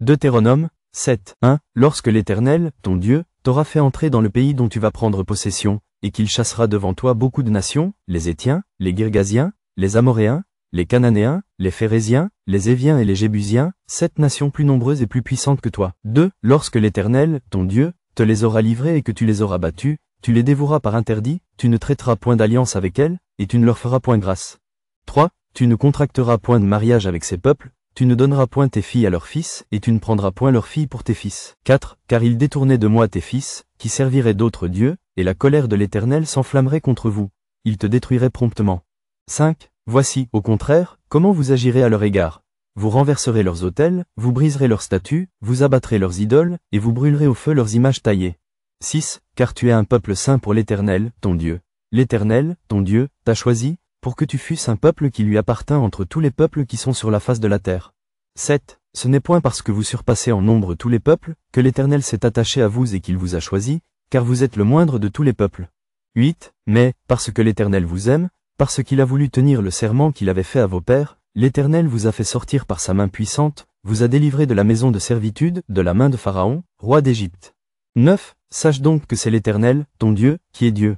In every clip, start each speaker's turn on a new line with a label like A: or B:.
A: Deutéronome 7, 1. Lorsque l'Éternel, ton Dieu, t'aura fait entrer dans le pays dont tu vas prendre possession, et qu'il chassera devant toi beaucoup de nations, les Héthiens, les Girgasiens, les Amoréens, les Cananéens, les Phéréziens, les Éviens et les Jébusiens, 7 nations plus nombreuses et plus puissantes que toi. 2. Lorsque l'Éternel, ton Dieu, te les aura livrées et que tu les auras battues, tu les dévoueras par interdit, tu ne traiteras point d'alliance avec elles, et tu ne leur feras point grâce. 3. Tu ne contracteras point de mariage avec ces peuples, tu ne donneras point tes filles à leurs fils, et tu ne prendras point leurs filles pour tes fils. 4. Car ils détournaient de moi tes fils, qui serviraient d'autres dieux, et la colère de l'Éternel s'enflammerait contre vous. Ils te détruiraient promptement. 5. Voici, au contraire, comment vous agirez à leur égard. Vous renverserez leurs autels, vous briserez leurs statues, vous abattrez leurs idoles, et vous brûlerez au feu leurs images taillées. 6. Car tu es un peuple saint pour l'Éternel, ton Dieu. L'Éternel, ton Dieu, t'a choisi, pour que tu fusses un peuple qui lui appartint entre tous les peuples qui sont sur la face de la terre. 7. Ce n'est point parce que vous surpassez en nombre tous les peuples, que l'Éternel s'est attaché à vous et qu'il vous a choisi, car vous êtes le moindre de tous les peuples. 8. Mais, parce que l'Éternel vous aime, parce qu'il a voulu tenir le serment qu'il avait fait à vos pères, l'Éternel vous a fait sortir par sa main puissante, vous a délivré de la maison de servitude, de la main de Pharaon, roi d'Égypte. 9. Sache donc que c'est l'Éternel, ton Dieu, qui est Dieu.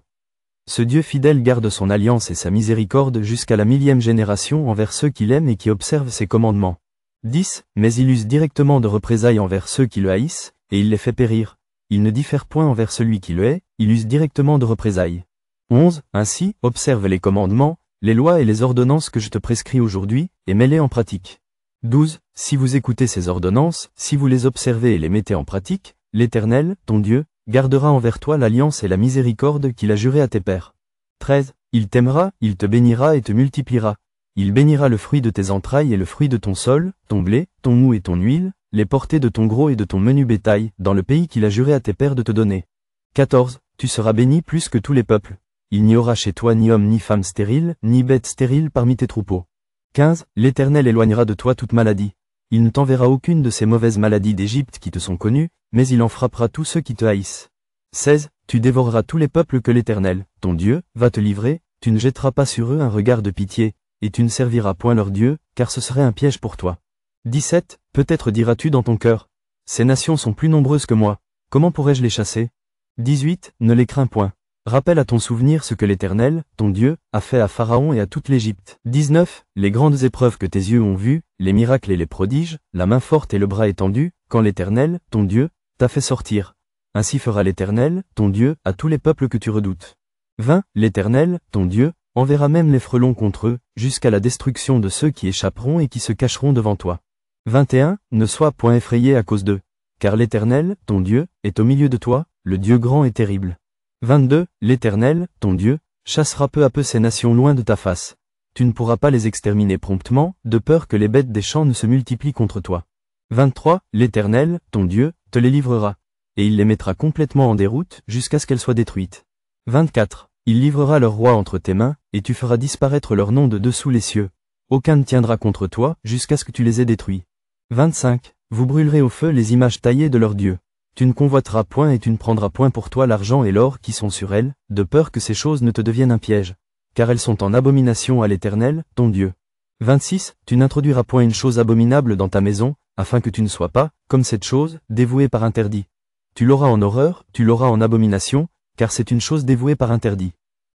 A: Ce Dieu fidèle garde son alliance et sa miséricorde jusqu'à la 1000e génération envers ceux qui l'aiment et qui observent ses commandements. 10. Mais il use directement de représailles envers ceux qui le haïssent, et il les fait périr. Il ne diffère point envers celui qui le hait, il use directement de représailles. 11. Ainsi, observe les commandements, les lois et les ordonnances que je te prescris aujourd'hui, et mets-les en pratique. 12. Si vous écoutez ces ordonnances, si vous les observez et les mettez en pratique, l'Éternel, ton Dieu, gardera envers toi l'alliance et la miséricorde qu'il a juré à tes pères. 13. Il t'aimera, il te bénira et te multipliera. Il bénira le fruit de tes entrailles et le fruit de ton sol, ton blé, ton mou et ton huile, les portées de ton gros et de ton menu bétail, dans le pays qu'il a juré à tes pères de te donner. 14. Tu seras béni plus que tous les peuples. Il n'y aura chez toi ni homme ni femme stérile, ni bête stérile parmi tes troupeaux. 15. L'Éternel éloignera de toi toute maladie. Il ne t'enverra aucune de ces mauvaises maladies d'Égypte qui te sont connues, mais il en frappera tous ceux qui te haïssent. 16. Tu dévoreras tous les peuples que l'Éternel, ton Dieu, va te livrer, tu ne jetteras pas sur eux un regard de pitié, et tu ne serviras point leur Dieu, car ce serait un piège pour toi. 17. Peut-être diras-tu dans ton cœur, ces nations sont plus nombreuses que moi, comment pourrais-je les chasser? 18. Ne les crains point. Rappelle à ton souvenir ce que l'Éternel, ton Dieu, a fait à Pharaon et à toute l'Égypte. 19. Les grandes épreuves que tes yeux ont vues, les miracles et les prodiges, la main forte et le bras étendu, quand l'Éternel, ton Dieu, t'a fait sortir. Ainsi fera l'Éternel, ton Dieu, à tous les peuples que tu redoutes. 20. L'Éternel, ton Dieu, enverra même les frelons contre eux, jusqu'à la destruction de ceux qui échapperont et qui se cacheront devant toi. 21. Ne sois point effrayé à cause d'eux. Car l'Éternel, ton Dieu, est au milieu de toi, le Dieu grand et terrible. 22. L'Éternel, ton Dieu, chassera peu à peu ces nations loin de ta face. Tu ne pourras pas les exterminer promptement, de peur que les bêtes des champs ne se multiplient contre toi. 23. L'Éternel, ton Dieu, te les livrera. Et il les mettra complètement en déroute, jusqu'à ce qu'elles soient détruites. 24. Il livrera leur roi entre tes mains, et tu feras disparaître leur nom de dessous les cieux. Aucun ne tiendra contre toi, jusqu'à ce que tu les aies détruits. 25. Vous brûlerez au feu les images taillées de leurs dieux. Tu ne convoiteras point et tu ne prendras point pour toi l'argent et l'or qui sont sur elles, de peur que ces choses ne te deviennent un piège. Car elles sont en abomination à l'Éternel, ton Dieu. 26. Tu n'introduiras point une chose abominable dans ta maison, afin que tu ne sois pas, comme cette chose, dévouée par interdit. Tu l'auras en horreur, tu l'auras en abomination, car c'est une chose dévouée par interdit.